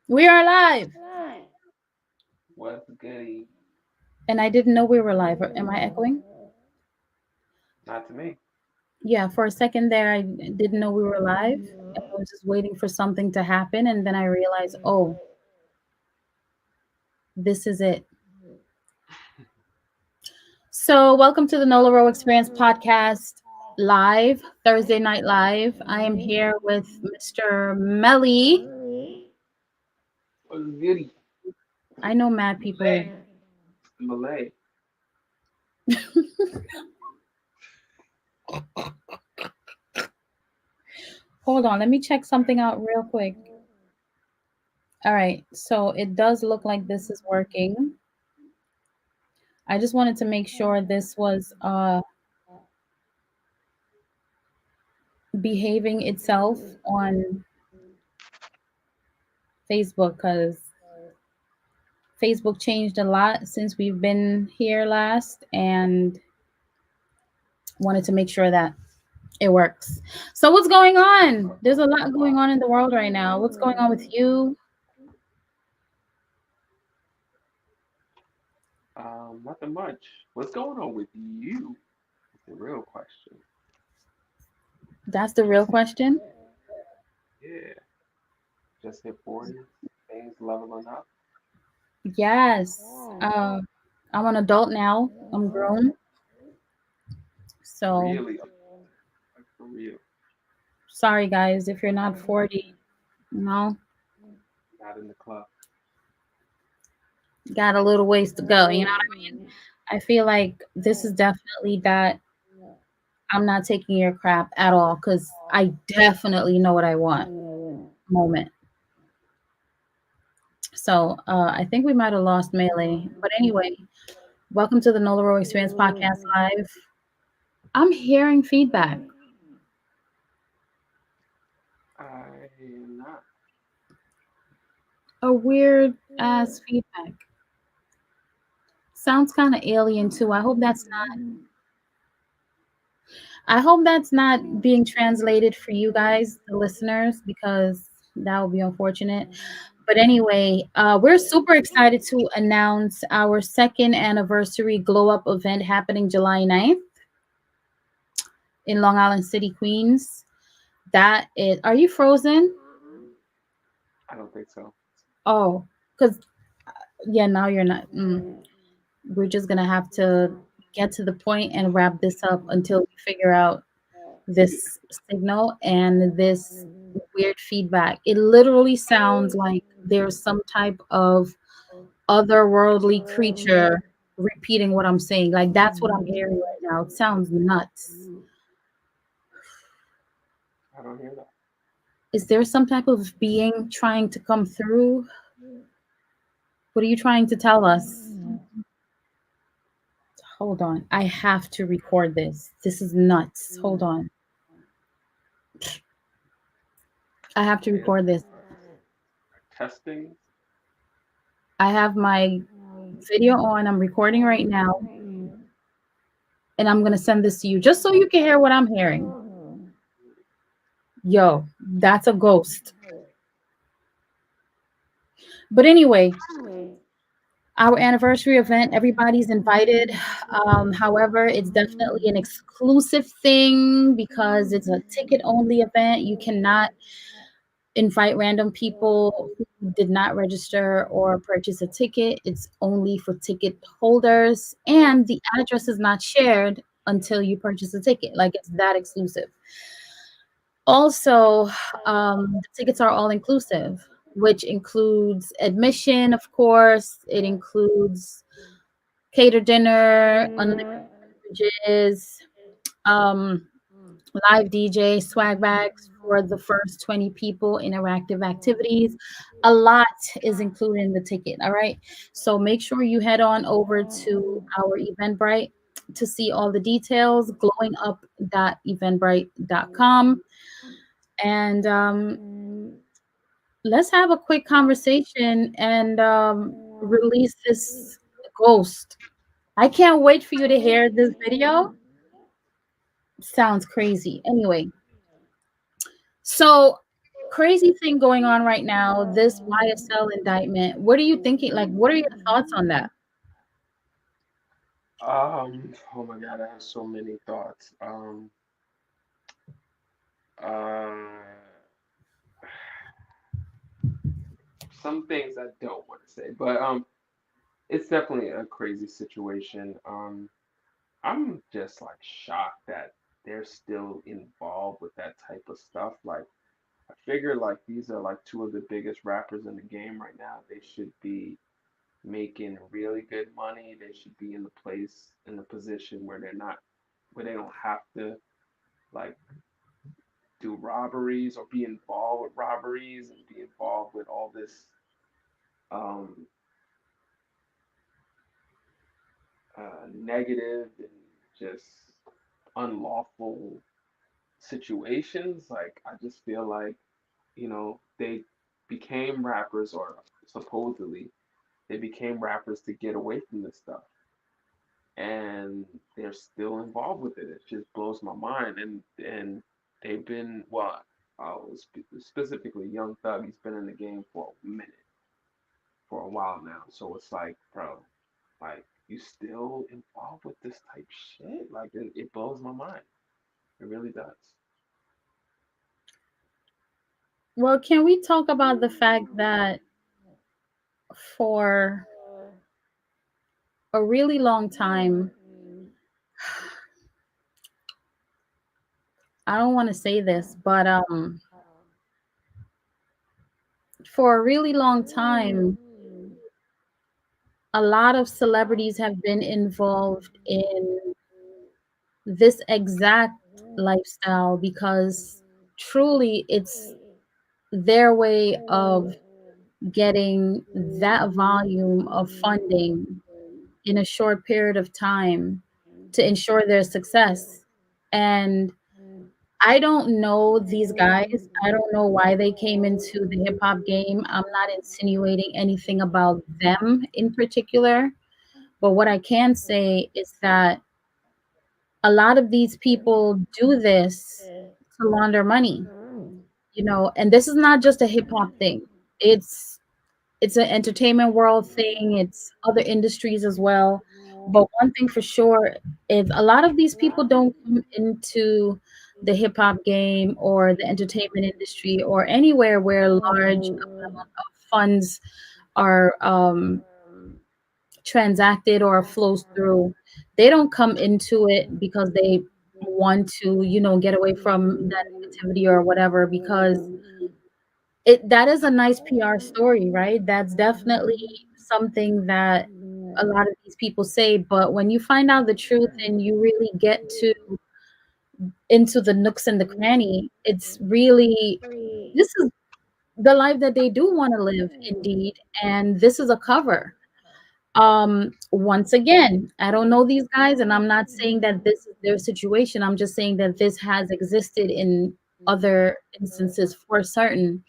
We are live. What's goody? And I didn't know we were live. Am I echoing? Not to me. Yeah, for a second there, I didn't know we were live. And I was just waiting for something to happen. And then I realized, oh, this is it. So, welcome to the Nola Row Experience podcast live, Thursday Night Live. I am here with Mr. Melly. What's goody? I know mad people. Malay. Malay. Hold on, let me check something out real quick. All right, so it does look like this is working. I just wanted to make sure this was behaving itself on Facebook because Facebook changed a lot since we've been here last and wanted to make sure that it works. So, what's going on? There's a lot going on in the world right now. What's going on with you? Nothing much. What's going on with you? It's the real question. That's the real question. Yeah. Just hit 40. Things leveling up. Yes. Um, I'm an adult now. I'm grown. So, Really, like for real. sorry, guys, if you're not 40, you know, Not in the club. got a little ways to go. You know what I mean? I feel like this is definitely that I'm not taking your crap at all because I definitely know what I want moment. So I think we might have lost Melee. But anyway, welcome to the Nola Row Experience Podcast Live. I'm hearing feedback, I am not. a weird ass feedback. Sounds kind of alien too. I hope that's not being translated for you guys, the listeners, because that would be unfortunate. But anyway, we're super excited to announce our second anniversary Glow Up event happening July 9th in Long Island City, Queens. That is, are you frozen? I don't think so. Oh, because, yeah, now you're not. We're just going to have to get to the point and wrap this up until we figure out this signal and this weird feedback. It literally sounds like there's some type of otherworldly creature repeating what I'm saying. Like that's what I'm hearing right now. It sounds nuts. I don't hear that. Is there some type of being trying to come through? What are you trying to tell us? Hold on. I have to record this. This is nuts. Hold on. I have to Yeah. record this. Testing. I have my video on. I'm recording right now, and I'm going to send this to you just so you can hear what I'm hearing. Yo, that's a ghost. But anyway, our anniversary event, everybody's invited. However, it's definitely an exclusive thing because it's a ticket only event. You cannot invite random people who did not register or purchase a ticket. It's only for ticket holders, and the address is not shared until you purchase a ticket. Like it's that exclusive. Also, the tickets are all inclusive, which includes admission, of course. It includes catered dinner, unlimited beverages, um, live DJ, swag bags for the first 20 people, interactive activities. A lot is included in the ticket. All right. So make sure you head on over to our Eventbrite to see all the details, glowingup.eventbrite.com. And let's have a quick conversation and release this ghost. I can't wait for you to hear this video. Sounds crazy. Anyway, so crazy thing going on right now, this YSL indictment. What are you thinking? Like, what are your thoughts on that? Oh my God, I have so many thoughts. Uh, some things I don't want to say, but it's definitely a crazy situation. I'm just like shocked that they're still involved with that type of stuff. Like, I figure like these are like two of the biggest rappers in the game right now. They should be making really good money. They should be in the place in the position where they don't have to like do robberies or be involved with robberies and be involved with all this um negative and just unlawful situations. Like, I just feel like, they became rappers, or supposedly they became rappers to get away from this stuff. And they're still involved with it. It just blows my mind. And they've been, well, specifically Young Thug, he's been in the game for a minute, for a while now. So it's like, bro, like, you still involved with this type shit? Like, it blows my mind. It really does. Well, can we talk about the fact that for a really long time, I don't want to say this, but for a really long time, a lot of celebrities have been involved in this exact lifestyle because truly it's their way of getting that volume of funding in a short period of time to ensure their success. And I don't know these guys. I don't know why they came into the hip hop game. I'm not insinuating anything about them in particular. But what I can say is that a lot of these people do this to launder money, and this is not just a hip hop thing. It's it's an entertainment world thing, it's other industries as well. But one thing for sure is a lot of these people don't come into the hip hop game or the entertainment industry or anywhere where large amount of funds are transacted or flows through. They don't come into it because they want to, get away from that negativity or whatever, because that is a nice PR story, right? That's definitely something that a lot of these people say, but when you find out the truth and you really get to into the nooks and the cranny, it's really, this is the life that they do want to live indeed, and this is a cover. Once again, I don't know these guys, and I'm not saying that this is their situation. I'm just saying that this has existed in other instances for certain.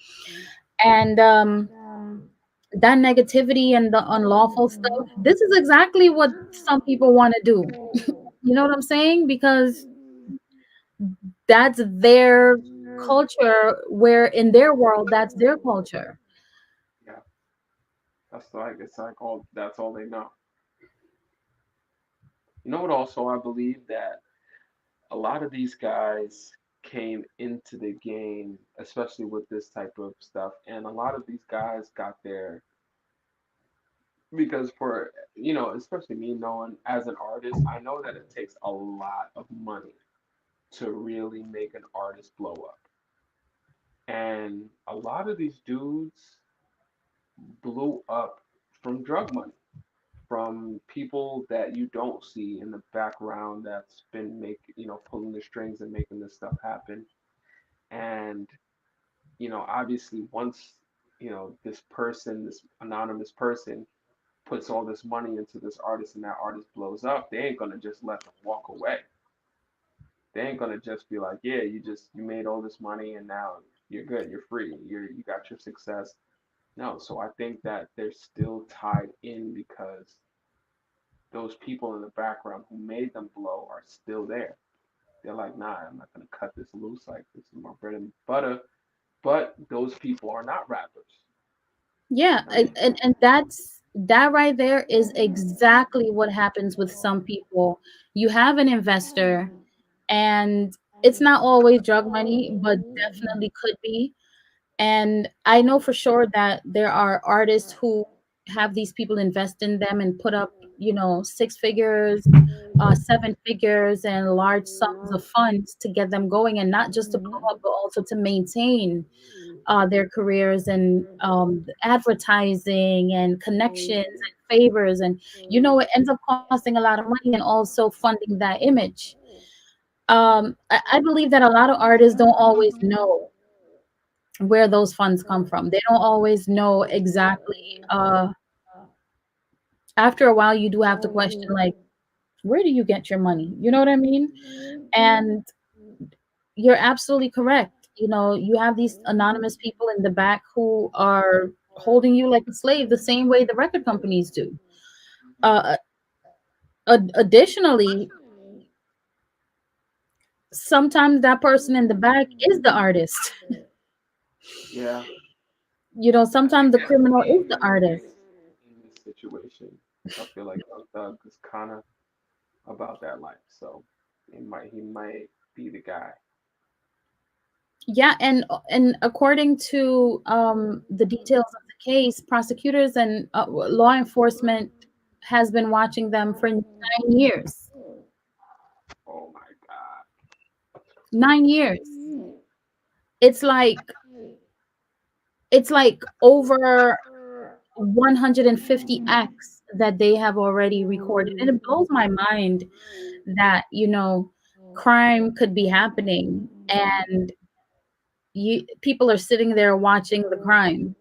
And that negativity and the unlawful stuff, this is exactly what some people want to do. You know what I'm saying? Because that's their culture, where in their world, that's their culture. Yeah, it's like all that's all they know. You know what? Also, I believe that a lot of these guys came into the game, especially with this type of stuff, and a lot of these guys got there because especially me knowing as an artist, I know that it takes a lot of money to really make an artist blow up. And a lot of these dudes blew up from drug money, from people that you don't see in the background that's been pulling the strings and making this stuff happen. And obviously once this anonymous person puts all this money into this artist and that artist blows up, they ain't gonna just let them walk away. They ain't gonna just be like, yeah, you made all this money and now you're good, you're free, you got your success. No, so I think that they're still tied in because those people in the background who made them blow are still there. They're like, nah, I'm not gonna cut this loose. Like, this is my bread and butter. but those people are not rappers. Yeah, I mean, and that right there is exactly what happens with some people. You have an investor, and it's not always drug money, but definitely could be. And I know for sure that there are artists who have these people invest in them and put up, six figures, seven figures, and large sums of funds to get them going, and not just to blow up, but also to maintain their careers, and advertising and connections and favors, and it ends up costing a lot of money and also funding that image. I believe that a lot of artists don't always know where those funds come from. They don't always know exactly. After a while, you do have to question, like, where do you get your money? You know what I mean? And you're absolutely correct. You have these anonymous people in the back who are holding you like a slave, the same way the record companies do. Uh, Additionally, sometimes that person in the back is the artist. yeah, I Sometimes think the that's criminal is the mainly the artist. case in this situation. I feel like Young Thug is kind of about that life, so he might be the guy. Yeah, and according to the details of the case, prosecutors and law enforcement has been watching them for 9 years. Oh my God. 9 years. It's like over 150 acts that they have already recorded, and it blows my mind that crime could be happening, and people are sitting there watching the crime.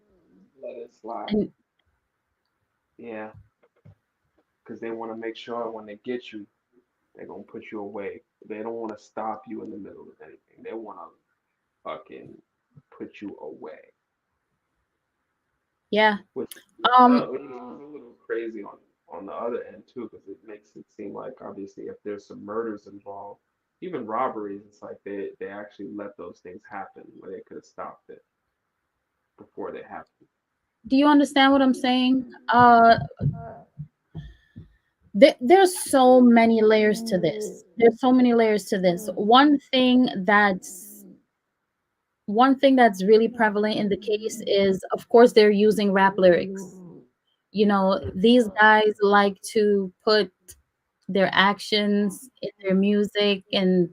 Let it slide. And Yeah, because they want to make sure when they get you, they're gonna put you away. They don't want to stop you in the middle of anything. They want to fucking put you away, yeah. which is um a little crazy on the other end too, because it makes it seem like obviously if there's some murders involved, even robberies, it's like they actually let those things happen where they could have stopped it before they happen. do you understand what I'm saying? There's so many layers to this. There's so many layers to this. One thing that's really prevalent in the case is, of course, they're using rap lyrics. These guys like to put their actions in their music, and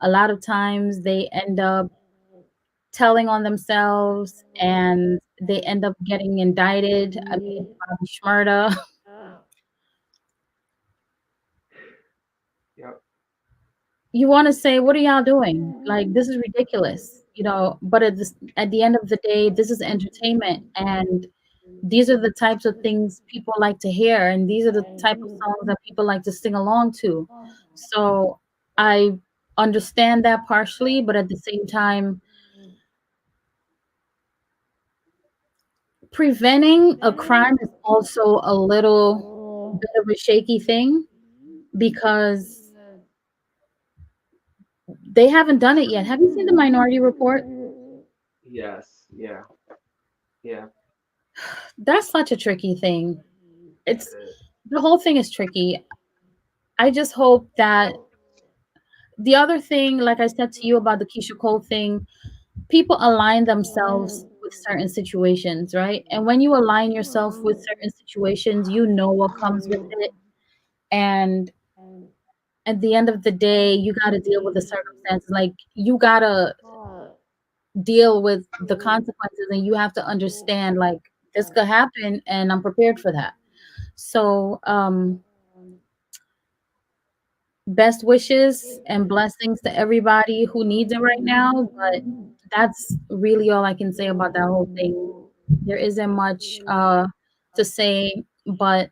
a lot of times they end up telling on themselves, and they end up getting indicted. I mean, Bobby Shmurda. Yep. You want to say, what are y'all doing? Like, this is ridiculous, but at the end of the day, this is entertainment, and these are the types of things people like to hear, and these are the type of songs that people like to sing along to. So I understand that partially, but at the same time, preventing a crime is also a little bit of a shaky thing, because they haven't done it yet. Have you seen the Minority Report? Yes. Yeah. Yeah. That's such a tricky thing. It's It is. The whole thing is tricky. I just hope that the other thing, like I said to you about the Keisha Cole thing, people align themselves with certain situations, right? And when you align yourself with certain situations, you know what comes with it. And at the end of the day, you got to deal with the circumstances. Like, you got to deal with the consequences, and you have to understand, like, this could happen, and I'm prepared for that. So, best wishes and blessings to everybody who needs it right now. But that's really all I can say about that whole thing. There isn't much to say. But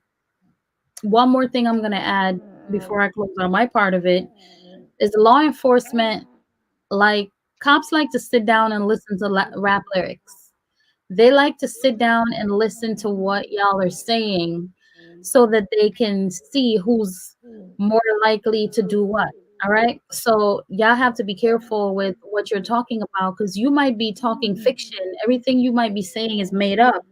one more thing I'm going to add before I close on my part of it is law enforcement, like, cops like to sit down and listen to rap lyrics. They like to sit down and listen to what y'all are saying, so that they can see who's more likely to do what. All right. So y'all have to be careful with what you're talking about because you might be talking fiction. Everything you might be saying is made up,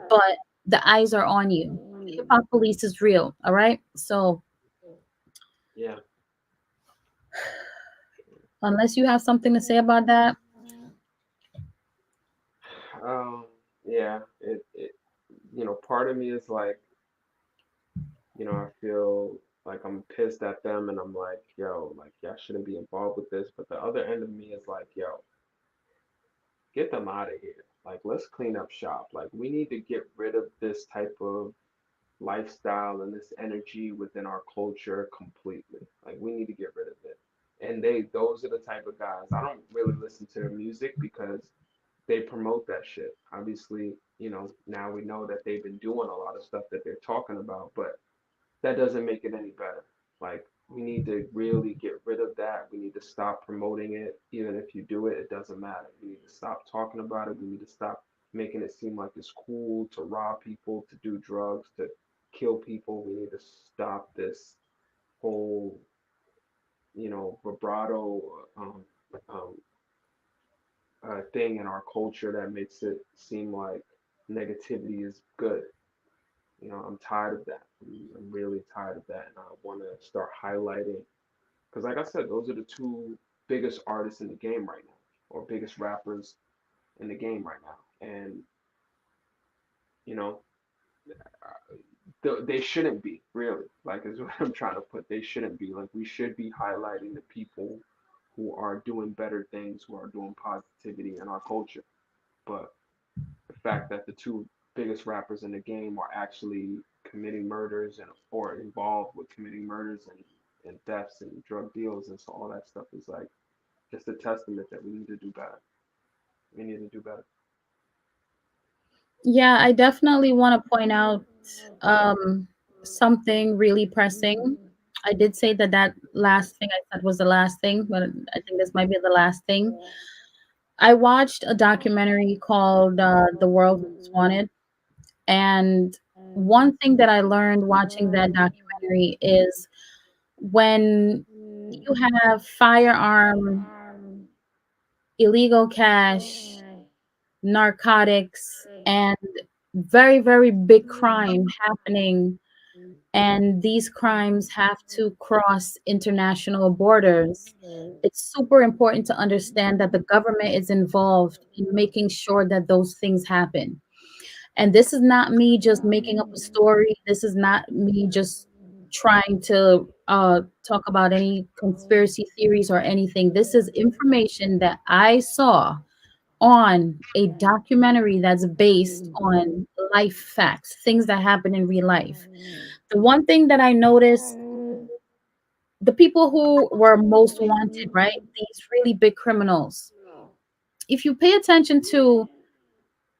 but the eyes are on you. Hip hop police is real. All right. So Yeah. unless you have something to say about that, Um, yeah, part of me is like, I feel like I'm pissed at them and I'm like, yo, like, y'all shouldn't be involved with this. But the other end of me is like, yo, get them out of here. Like, let's clean up shop. Like, we need to get rid of this type of lifestyle and this energy within our culture completely. Like, we need to get rid of it. And those are the type of guys. I don't really listen to their music because they promote that shit. Obviously, now we know that they've been doing a lot of stuff that they're talking about, but that doesn't make it any better. Like, we need to really get rid of that. We need to stop promoting it. Even if you do it, it doesn't matter. We need to stop talking about it. We need to stop making it seem like it's cool to rob people, to do drugs, to kill people. We need to stop this whole, vibrato um, thing in our culture that makes it seem like negativity is good. I'm tired of that. I'm really tired of that, and I want to start highlighting because, like I said, those are the two biggest artists in the game right now, or biggest rappers in the game right now, and you know, they shouldn't be really. Like, is what I'm trying to put. They shouldn't be. Like, we should be highlighting the people who are doing better things, who are doing positivity in our culture. But the fact that the two biggest rappers in the game are actually committing murders and or involved with committing murders and thefts and drug deals and so all that stuff is like just a testament that we need to do better. We need to do better. yeah, I definitely want to point out um, something really pressing. I did say that that last thing I said was the last thing, but I think this might be the last thing. I watched a documentary called The World Most Wanted. And one thing that I learned watching that documentary is when you have firearm, illegal cash, narcotics, and very, very big crime happening, and these crimes have to cross international borders, it's super important to understand that the government is involved in making sure that those things happen. And this is not me just making up a story. This is not me just trying to talk about any conspiracy theories or anything. This is information that I saw on a documentary that's based on life facts, things that happen in real life. The one thing that I noticed, the people who were most wanted, right? These really big criminals. If you pay attention to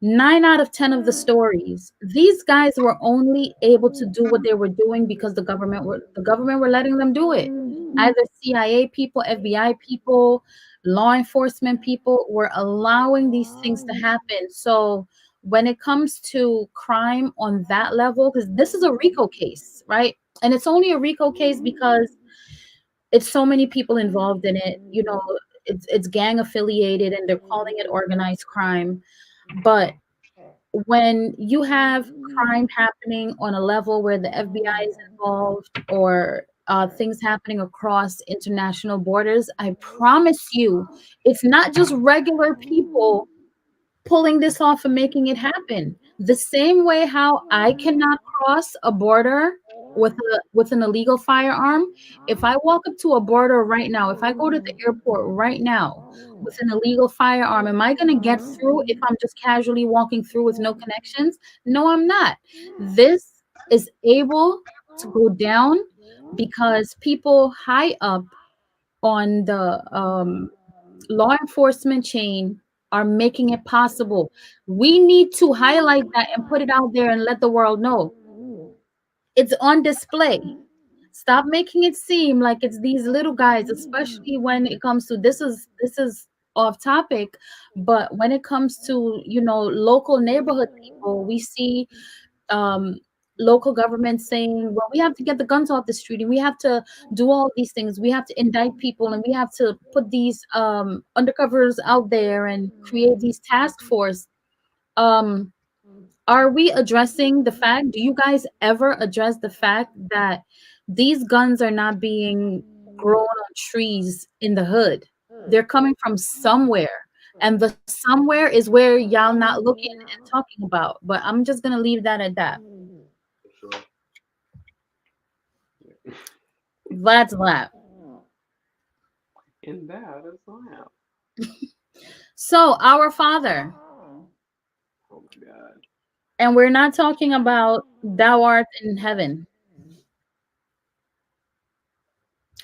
9 out of 10 of the stories, these guys were only able to do what they were doing because the government were letting them do it. Either CIA people, FBI people, law enforcement people were allowing these things to happen. So when it comes to crime on that level, because this is a RICO case, right? And it's only a RICO case because it's so many people involved in it. It's gang affiliated and they're calling it organized crime. But when you have crime happening on a level where the FBI is involved, or things happening across international borders, I promise you, it's not just regular people pulling this off and making it happen. The same way how I cannot cross a border with an illegal firearm. If I walk up to a border right now, if I go to the airport right now with an illegal firearm, am I going to get through if I'm just casually walking through with no connections? No, I'm not. This is able to go down because people high up on the law enforcement chain are making it possible. We need to highlight that and put it out there and let the world know it's on display. Stop making it seem like it's these little guys, especially when it comes to this is off topic, but when it comes to local neighborhood people, we see um local government saying, well, we have to get the guns off the street and we have to do all these things. We have to indict people and we have to put these undercovers out there and create these task force. Um, are we addressing the fact? Do you guys ever address the fact that these guns are not being grown on trees in the hood? They're coming from somewhere. And the somewhere is where y'all not looking and talking about. But I'm just gonna leave that at that. For sure. That's that. And that is loud. So our Father, Oh my God. and we're not talking about thou art in heaven.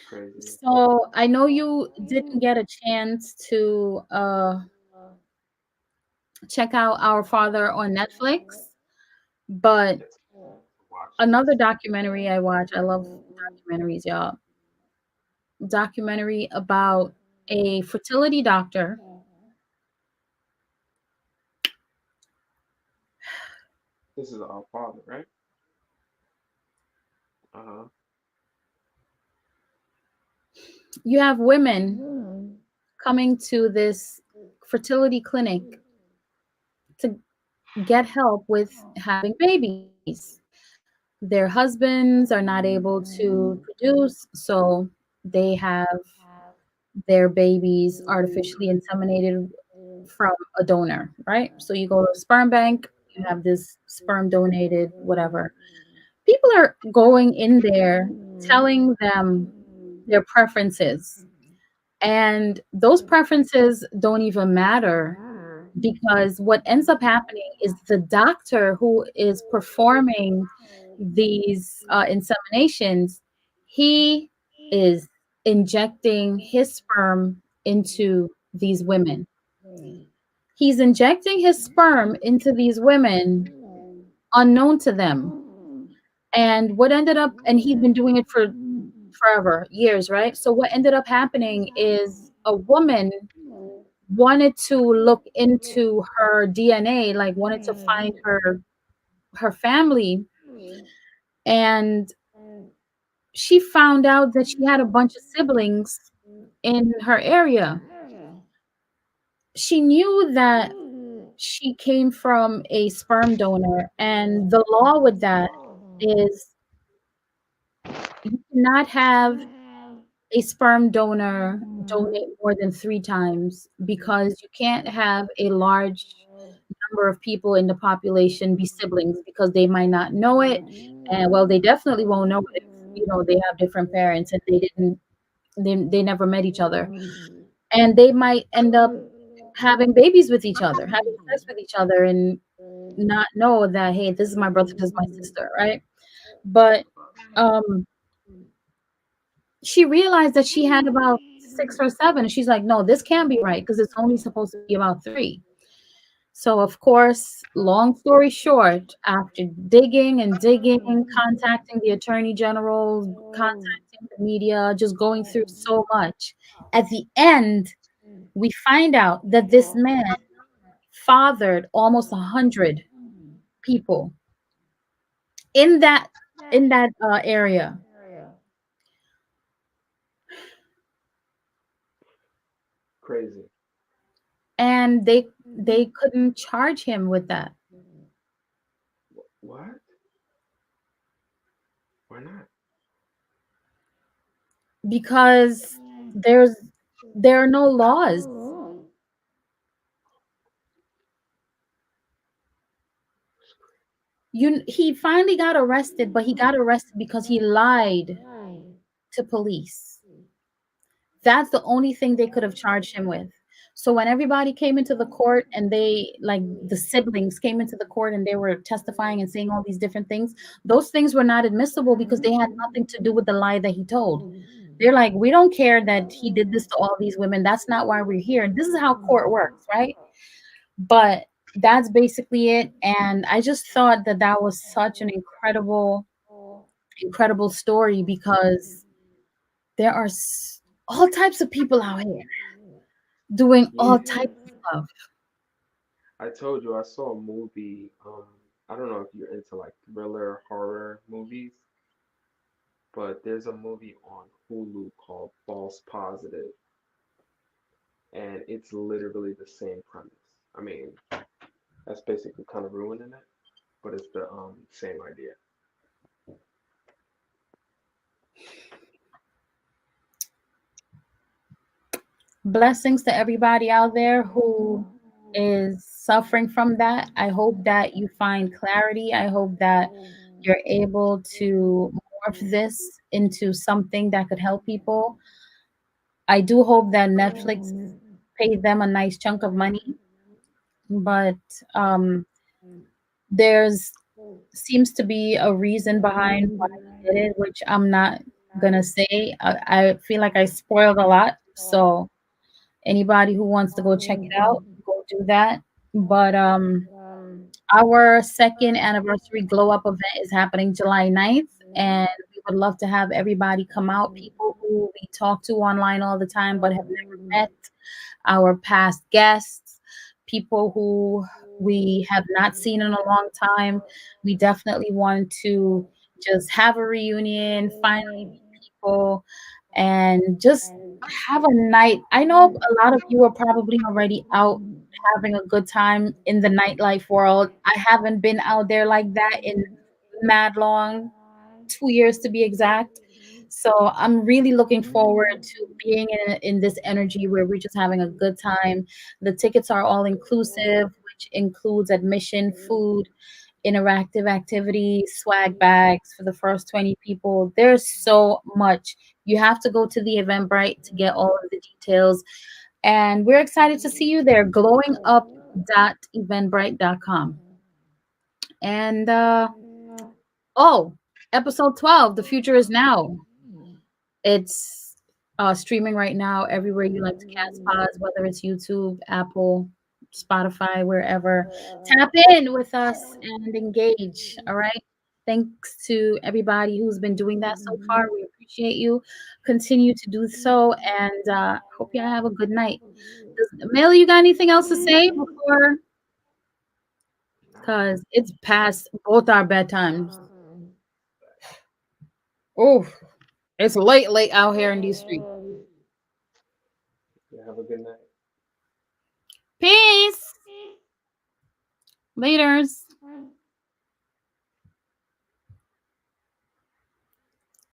Crazy. So I know you didn't get a chance to check out Our Father on Netflix, but It's watch another this. documentary I watch, I love documentaries, y'all. Documentary about a fertility doctor. This is our father, right? Uh huh. You have women coming to this fertility clinic to get help with having babies. Their husbands are not able to produce, so they have their babies artificially inseminated from a donor, right? So you go to a sperm bank, you have this sperm donated, whatever. People are going in there telling them their preferences, and those preferences don't even matter because what ends up happening is the doctor who is performing these inseminations, he is injecting his sperm into these women. He's injecting his sperm into these women unknown to them. And what ended up, and he's been doing it for forever, years, right? So what ended up happening is a woman wanted to look into her DNA, like wanted to find her family, and she found out that she had a bunch of siblings in her area. She knew that she came from a sperm donor, and the law with that is you cannot have a sperm donor donate more than 3 times because you can't have a large number of people in the population be siblings because they might not know it, and well, they definitely won't know it if they have different parents and they never met each other, and they might end up having babies with each other, having sex with each other, and not know that, hey, this is my brother, this is my sister, right? But um she realized that she had about 6 or 7, and she's like, no, this can't be right because it's only supposed to be about 3. So, of course, long story short, after digging and digging, contacting the attorney general, contacting the media, just going through so much, at the end, we find out that this man fathered almost 100 people in that area, Crazy. and they couldn't charge him with that What? Why not? because there are no laws. He finally got arrested, but he got arrested because he lied to police. That's the only thing they could have charged him with. So when everybody came into the court and they, like the siblings came into the court and they were testifying and saying all these different things, those things were not admissible because they had nothing to do with the lie that he told. They're like, we don't care that he did this to all these women. That's not why we're here. And this is how court works, right? But that's basically it. And I just thought that that was such an incredible story because there are all types of people out here doing all Yeah. types of stuff. I told you I saw a movie. I don't know if you're into like thriller horror movies, but there's a movie on Hulu called False Positive, and it's literally the same premise. I mean, that's basically kind of ruining it, but it's the same idea. Blessings to everybody out there who is suffering from that. I hope that you find clarity. I hope that you're able to morph this into something that could help people. I do hope that Netflix paid them a nice chunk of money, but um, there's seems to be a reason behind why they did it, which I'm not gonna say. I feel like I spoiled a lot, so anybody who wants to go check it out, go do that. But our second anniversary glow up event is happening July 9th, and we would love to have everybody come out. People who we talk to online all the time but have never met, our past guests, people who we have not seen in a long time. We definitely want to just have a reunion, finally meet people, and just have a night. I know a lot of you are probably already out having a good time in the nightlife world. I haven't been out there like that in mad long, 2 years to be exact. So I'm really looking forward to being in this energy where we're just having a good time. The tickets are all inclusive, which includes admission, food, interactive activities, swag bags for the first 20 people. There's so much. You have to go to the Eventbrite to get all of the details. And we're excited to see you there. Glowingup.eventbrite.com. And oh, episode 12, The Future is Now. It's streaming right now everywhere you like to cast pods, whether it's YouTube, Apple, Spotify, wherever. Tap in with us and engage. All right. Thanks to everybody who's been doing that so far. We appreciate you. Continue to do so, and hope you have a good night. Mel, you got anything else to say before? Because it's past both our bedtimes. Oh, it's late, late out here in these streets. Yeah, have a good night. Peace. Laters.